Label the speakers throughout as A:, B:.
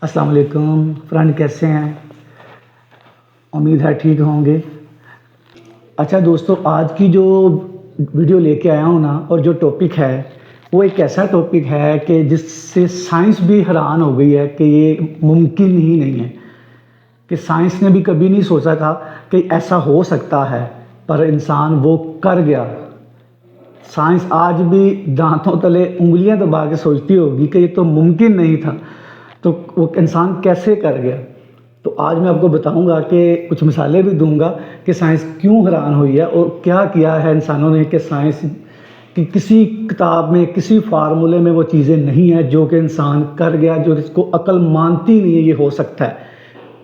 A: अस्सलाम वालेकुम फ्रेंड, कैसे हैं? उम्मीद है ठीक होंगे। अच्छा दोस्तों, आज की जो वीडियो लेके आया हूँ ना, और जो टॉपिक है वो एक ऐसा टॉपिक है कि जिससे साइंस भी हैरान हो गई है कि ये मुमकिन ही नहीं है, कि साइंस ने भी कभी नहीं सोचा था कि ऐसा हो सकता है, पर इंसान वो कर गया। साइंस आज भी दांतों तले उंगलियां दबा के सोचती होगी कि ये तो मुमकिन नहीं था, तो वो इंसान कैसे कर गया। तो आज मैं आपको बताऊंगा कि कुछ मिसालें भी दूंगा कि साइंस क्यों हैरान हुई है और क्या किया है इंसानों ने कि साइंस की किसी किताब में, किसी फार्मूले में वो चीज़ें नहीं है जो कि इंसान कर गया, जो इसको अकल मानती नहीं है ये हो सकता है।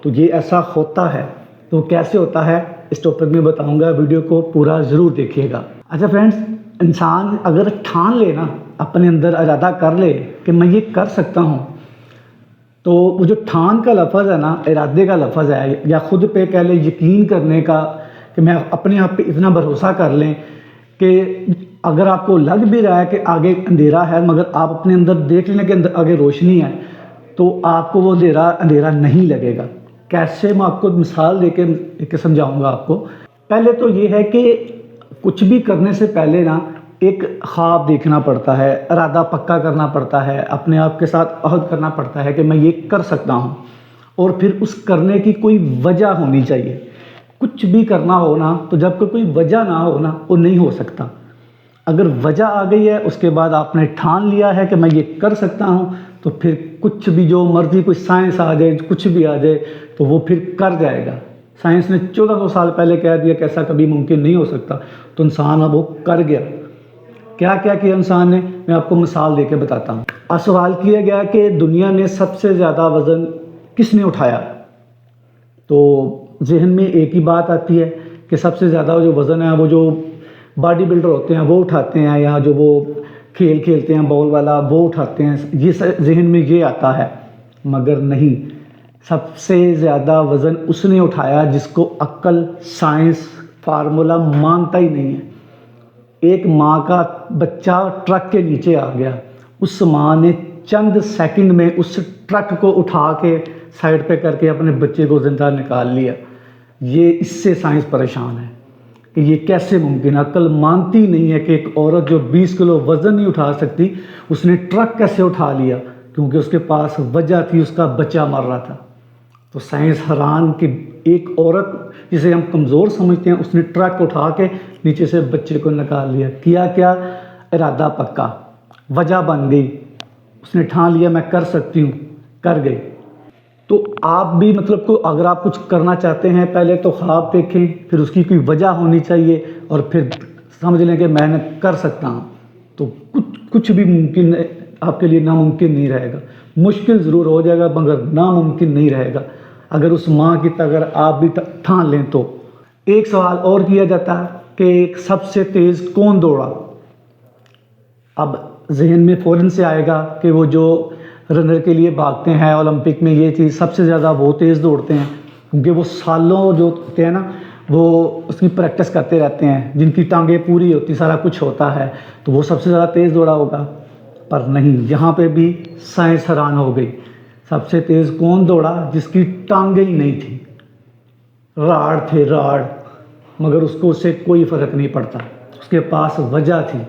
A: तो ये ऐसा होता है, तो कैसे होता है इस टॉपिक में बताऊंगा। वीडियो को पूरा ज़रूर देखिएगा। अच्छा फ्रेंड्स, इंसान अगर ठान ले ना, अपने अंदर इरादा कर ले कि मैं ये कर सकता हूँ, तो वो जो ठान का लफ्ज़ है ना, इरादे का लफ्ज़ है, या खुद पे कह ले यकीन करने का, कि मैं अपने आप पे इतना भरोसा कर लें कि अगर आपको लग भी रहा है कि आगे अंधेरा है, मगर आप अपने अंदर देख लेने के अंदर आगे रोशनी है, तो आपको वो अंधेरा नहीं लगेगा। कैसे, मैं आपको मिसाल देके समझाऊंगा आपको। पहले तो ये है कि कुछ भी करने से पहले ना एक ख्वाब देखना पड़ता है, इरादा पक्का करना पड़ता है, अपने आप के साथ अहद करना पड़ता है कि मैं ये कर सकता हूँ, और फिर उस करने की कोई वजह होनी चाहिए। कुछ भी करना हो ना, तो जब कोई वजह ना हो ना, वो नहीं हो सकता। अगर वजह आ गई है, उसके बाद आपने ठान लिया है कि मैं ये कर सकता हूँ, तो फिर कुछ भी जो मर्जी, कोई साइंस आ जाए, कुछ भी आ जाए, तो वो फिर कर जाएगा। साइंस ने 1400 साल पहले कह दिया कि ऐसा कभी मुमकिन नहीं हो सकता, तो इंसान अब वो कर गया। क्या क्या किया इंसान ने, मैं आपको मिसाल देके बताता हूँ। आज सवाल किया गया कि दुनिया में सबसे ज़्यादा वज़न किसने उठाया, तो जहन में एक ही बात आती है कि सबसे ज़्यादा जो वज़न है वो जो बॉडी बिल्डर होते हैं वो उठाते हैं, या जो वो खेल खेलते हैं बॉल वाला वो उठाते हैं, ये जहन में ये आता है। मगर नहीं, सबसे ज़्यादा वज़न उसने उठाया जिसको अक्ल, साइंस, फार्मूला मानता ही नहीं है। एक माँ का बच्चा ट्रक के नीचे आ गया, उस माँ ने चंद सेकंड में उस ट्रक को उठा के साइड पे करके अपने बच्चे को जिंदा निकाल लिया। ये इससे साइंस परेशान है कि ये कैसे मुमकिन है। अक्ल मानती नहीं है कि एक औरत जो 20 किलो वज़न नहीं उठा सकती, उसने ट्रक कैसे उठा लिया, क्योंकि उसके पास वजह थी, उसका बच्चा मर रहा था। तो साइंस हैरान कि एक औरत जिसे हम कमज़ोर समझते हैं, उसने ट्रक उठा के नीचे से बच्चे को निकाल लिया। किया क्या, इरादा पक्का, वजह बन गई, उसने ठान लिया मैं कर सकती हूँ, कर गई। तो आप भी मतलब को अगर आप कुछ करना चाहते हैं, पहले तो ख्वाब देखें, फिर उसकी कोई वजह होनी चाहिए, और फिर समझ लें कि मैं कर सकता हूँ। तो कुछ भी मुमकिन आपके लिए नामुमकिन नहीं रहेगा। मुश्किल ज़रूर हो जाएगा, मगर नामुमकिन नहीं रहेगा अगर उस माँ की अगर आप भी ठान लें तो। एक सवाल और किया जाता है कि सबसे तेज़ कौन दौड़ा। अब जहन में फ़ौरन से आएगा कि वो जो रनर के लिए भागते हैं ओलंपिक में, ये चीज़ सबसे ज़्यादा वो तेज़ दौड़ते हैं, क्योंकि वो सालों जो होते हैं ना, वो उसकी प्रैक्टिस करते रहते हैं, जिनकी टांगें पूरी होती, सारा कुछ होता है, तो वो सबसे ज़्यादा तेज़ दौड़ा होगा। पर नहीं, यहाँ पे भी साइंस हैरान हो गई। सबसे तेज़ कौन दौड़ा, जिसकी टांगें ही नहीं थी, राड़ थे राड़, मगर उसको उससे कोई फ़र्क नहीं पड़ता। उसके पास वजह थी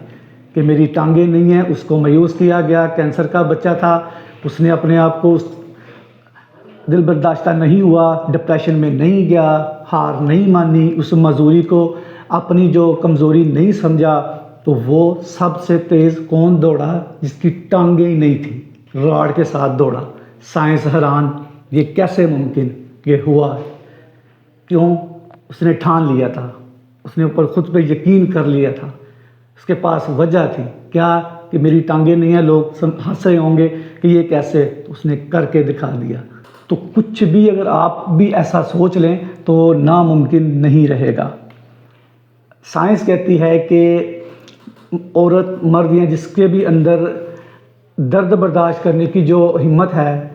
A: कि मेरी टांगें नहीं हैं, उसको मायूस किया गया। कैंसर का बच्चा था, उसने अपने आप को दिल बर्दाश्त नहीं हुआ, डिप्रेशन में नहीं गया, हार नहीं मानी, उस मजदूरी को अपनी जो कमज़ोरी नहीं समझा। तो वो सबसे तेज़ कौन दौड़ा, जिसकी टांगें ही नहीं थी, राड के साथ दौड़ा। साइंस हैरान, ये कैसे मुमकिन, ये हुआ क्यों, उसने ठान लिया था, उसने ऊपर खुद पे यकीन कर लिया था, उसके पास वजह थी। क्या, कि मेरी टांगें नहीं है, लोग हंस रहे होंगे कि ये कैसे, तो उसने करके दिखा दिया। तो कुछ भी अगर आप भी ऐसा सोच लें तो नामुमकिन नहीं रहेगा। साइंस कहती है कि औरत, मर्द, या जिसके भी अंदर दर्द बर्दाश्त करने की जो हिम्मत है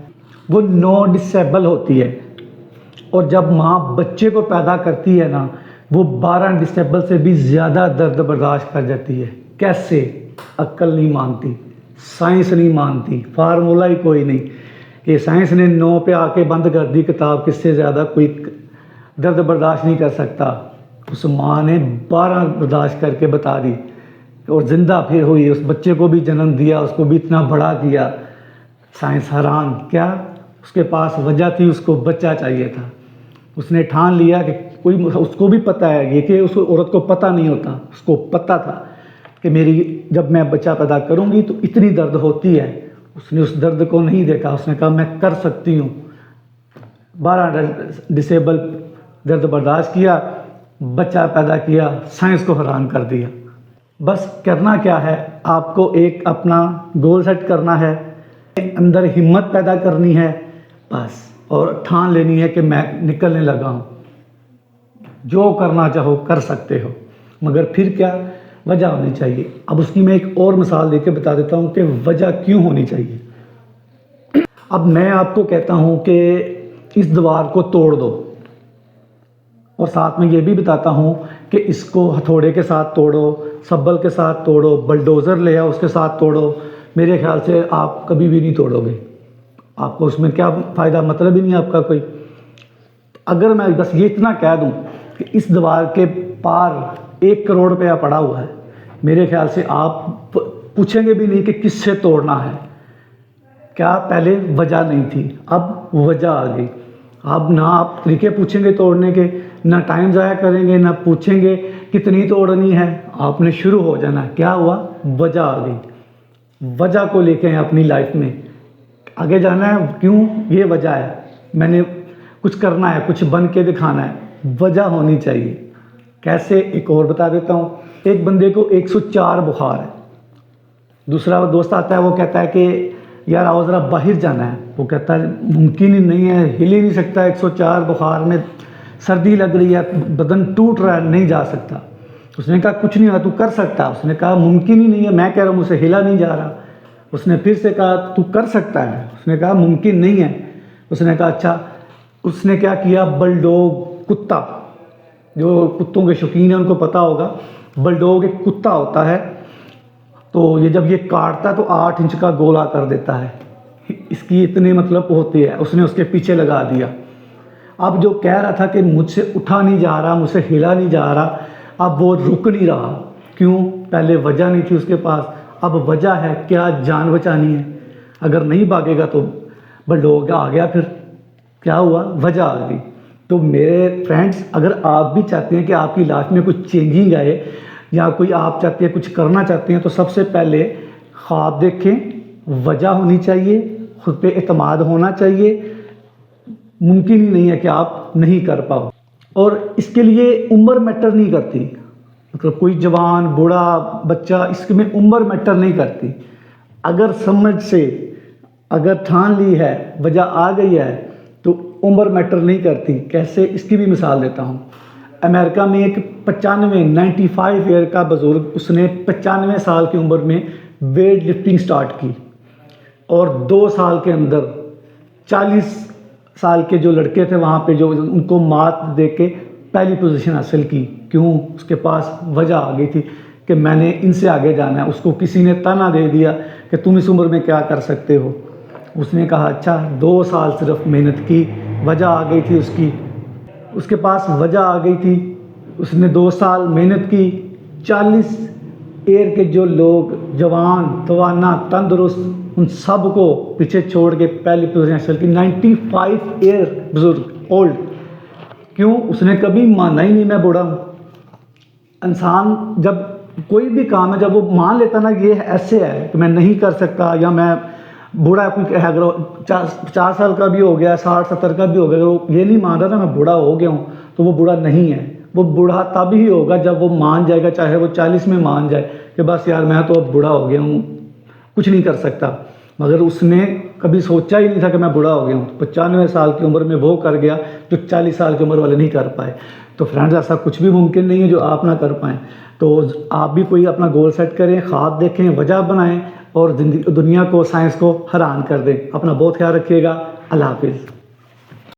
A: वो नॉन डिसेबल होती है, और जब माँ बच्चे को पैदा करती है ना, वो 12 डिसेबल से भी ज़्यादा दर्द बर्दाश्त कर जाती है। कैसे, अक्ल नहीं मानती, साइंस नहीं मानती, फार्मूला ही कोई नहीं। کہ سائنس نے 9 پہ آ کے بند کر دی کتاب، کس سے زیادہ کوئی درد برداشت نہیں کر سکتا، اس ماں نے 12 برداشت کر کے بتا دی اور زندہ پھر ہوئی، اس بچے کو بھی جنم دیا، اس کو بھی اتنا بڑا کیا۔ سائنس حیران، کیا اس کے پاس وجہ تھی، اس کو بچہ چاہیے تھا، اس نے ٹھان لیا کہ کوئی، اس کو بھی پتہ ہے یہ کہ اس عورت کو پتہ نہیں ہوتا، اس کو پتہ تھا کہ میری جب میں بچہ پیدا کروں گی تو اتنی درد ہوتی ہے، اس نے اس درد کو نہیں دیکھا، اس نے کہا میں کر سکتی ہوں، 12 ڈسیبل درد برداشت کیا، بچہ پیدا کیا، سائنس کو حیران کر دیا۔ بس کرنا کیا ہے، آپ کو ایک اپنا گول سیٹ کرنا ہے، اندر ہمت پیدا کرنی ہے بس، اور ٹھان لینی ہے کہ میں نکلنے لگا ہوں، جو کرنا چاہو کر سکتے ہو، مگر پھر کیا، وجہ ہونی چاہیے۔ اب اس کی میں ایک اور مثال دے کے بتا دیتا ہوں کہ وجہ کیوں ہونی چاہیے۔ اب میں آپ کو کہتا ہوں کہ اس دیوار کو توڑ دو، اور ساتھ میں یہ بھی بتاتا ہوں کہ اس کو ہتھوڑے کے ساتھ توڑو، سبل کے ساتھ توڑو، بلڈوزر لے آؤ اس کے ساتھ توڑو، میرے خیال سے آپ کبھی بھی نہیں توڑو گے، آپ کو اس میں کیا فائدہ، مطلب ہی نہیں آپ کا کوئی۔ اگر میں بس یہ اتنا کہہ دوں کہ اس دیوار کے پار 1 کروڑ روپیہ پڑا ہوا ہے، میرے خیال سے آپ پوچھیں گے بھی نہیں کہ کس سے توڑنا ہے، کیا پہلے وجہ نہیں تھی، اب وجہ آ گئی، اب نہ آپ طریقے پوچھیں گے توڑنے کے، نہ ٹائم ضائع کریں گے، نہ پوچھیں گے کتنی توڑنی ہے، آپ نے شروع ہو جانا۔ کیا ہوا، وجہ آ گئی، وجہ کو لے کے آئیں اپنی لائف میں، آگے جانا ہے، کیوں، یہ وجہ ہے، میں نے کچھ کرنا ہے، کچھ بن کے دکھانا ہے، وجہ ہونی چاہیے۔ کیسے، ایک اور بتا دیتا ہوں۔ ایک بندے کو 104 بخار ہے، دوسرا دوست آتا ہے، وہ کہتا ہے کہ یار آؤ ذرا باہر جانا ہے، وہ کہتا ہے ممکن ہی نہیں ہے، ہل ہی نہیں سکتا، 104 بخار میں، سردی لگ رہی ہے، بدن ٹوٹ رہا ہے، نہیں جا سکتا۔ اس نے کہا کچھ نہیں ہوا، تو کر سکتا، اس نے کہا ممکن ہی نہیں ہے، میں کہہ رہا ہوں مجھ سے ہلا نہیں جا رہا، اس نے پھر سے کہا تو کر سکتا ہے، اس نے کہا ممکن نہیں ہے، اس نے کہا اچھا، اس نے کیا کیا، بلڈوگ، کتا، جو کتوں کے شوقین ہیں ان کو پتہ ہوگا، بلڈوگ ایک کتا ہوتا ہے، تو یہ جب یہ کاٹتا ہے تو 8 انچ کا گولا کر دیتا ہے، اس کی اتنے مطلب ہوتی ہے، اس نے اس کے پیچھے لگا دیا۔ اب جو کہہ رہا تھا کہ مجھ سے اٹھا نہیں جا رہا، مجھ سے ہلا نہیں جا رہا، اب وہ رک نہیں رہا، کیوں، پہلے وجہ نہیں تھی اس کے پاس، اب وجہ ہے، کیا، جان بچانی ہے، اگر نہیں بھاگے گا تو بلڈوگ آ گیا، پھر کیا ہوا، وجہ آ گئی۔ تو میرے فرینڈس، اگر آپ بھی چاہتے ہیں کہ آپ کی لائف میں کچھ چینجنگ آئے، یا کوئی آپ چاہتے ہیں کچھ کرنا چاہتے ہیں، تو سب سے پہلے خواب دیکھیں، وجہ ہونی چاہیے، خود پہ اعتماد ہونا چاہیے، ممکن ہی نہیں ہے کہ آپ نہیں کر پاؤ۔ اور اس کے لیے عمر میٹر نہیں کرتی، مطلب کوئی جوان، بوڑھا، بچہ، اس میں عمر میٹر نہیں کرتی، اگر سمجھ سے، اگر ٹھان لی ہے، وجہ آ گئی ہے، تو عمر میٹر نہیں کرتی۔ کیسے، اس کی بھی مثال دیتا ہوں۔ امریکہ میں ایک 95 ایئر کا بزرگ، اس نے 95 سال کی عمر میں ویٹ لفٹنگ سٹارٹ کی، اور 2 سال کے اندر 40 سال کے جو لڑکے تھے وہاں پہ، جو ان کو مات دے کے پہلی پوزیشن حاصل کی۔ کیوں، اس کے پاس وجہ آ گئی تھی کہ میں نے ان سے آگے جانا ہے۔ اس کو کسی نے طعنہ دے دیا کہ تم اس عمر میں کیا کر سکتے ہو، اس نے کہا اچھا، 2 سال صرف محنت کی، وجہ آ گئی تھی اس کے پاس وجہ آ گئی تھی، اس نے 2 سال محنت کی، 40 ایئر کے جو لوگ جوان، توانا، تندرست، ان سب کو پیچھے چھوڑ کے پہلی پوزیشن حاصل کی۔ 95 ایئر بزرگ، اولڈ، کیوں، اس نے کبھی مانا ہی نہیں میں بوڑھا ہوں۔ انسان جب کوئی بھی کام ہے، جب وہ مان لیتا نا یہ ایسے ہے کہ میں نہیں کر سکتا، یا میں بوڑھا، کوئی اگر 50 سال کا بھی ہو گیا، 60-70 کا بھی ہو گیا، اگر وہ یہ نہیں مان رہا تھا میں بوڑھا ہو گیا ہوں، تو وہ بوڑھا نہیں ہے، وہ بوڑھا تب ہی ہوگا جب وہ مان جائے گا، چاہے وہ 40 میں مان جائے کہ بس یار میں تو اب بوڑھا ہو گیا ہوں، کچھ نہیں کر سکتا، مگر اس نے کبھی سوچا ہی نہیں تھا کہ میں بوڑھا ہو گیا ہوں۔ 95 سال کی عمر میں وہ کر گیا جو 40 سال کی عمر والے نہیں کر پائے۔ تو فرینڈز، ایسا کچھ بھی ممکن نہیں ہے جو آپ نہ کر پائیں۔ تو آپ بھی کوئی اپنا گول سیٹ کریں، خواب دیکھیں، وجہ بنائیں، اور دنیا کو، سائنس کو حیران کر دیں۔ اپنا بہت خیال رکھیے گا، اللہ حافظ۔